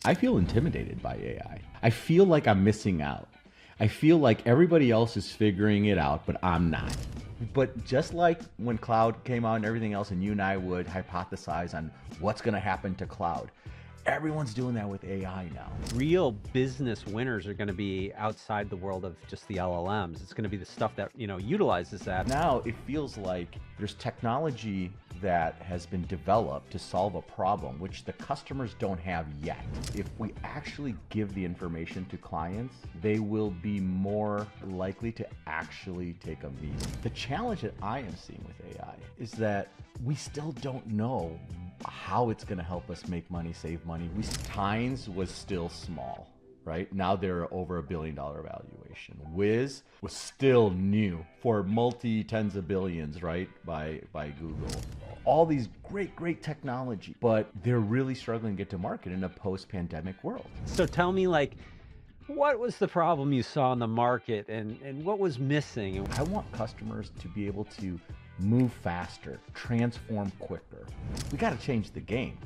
I feel intimidated by AI. I feel like I'm missing out. I feel like everybody else is figuring it out, but I'm not. But just like when cloud came out and everything else, and you and I would hypothesize on what's going to happen to cloud, everyone's doing that with AI now. Real business winners are going to be outside the world of just the LLMs. It's going to be the stuff that, utilizes that. Now it feels like there's technology that has been developed to solve a problem which the customers don't have yet. If we actually give the information to clients, they will be more likely to actually take a meeting. The challenge that I am seeing with AI is that we still don't know how it's going to help us make money, save money. Tines was still small, right? Now they're over $1 billion valuation. Wiz was still new for multi-tens of billions, right? By Google. All these great technology, but they're really struggling to get to market in a post-pandemic world. So tell me, what was the problem you saw in the market and what was missing? I want customers to be able to move faster, transform quicker. We got to change the game.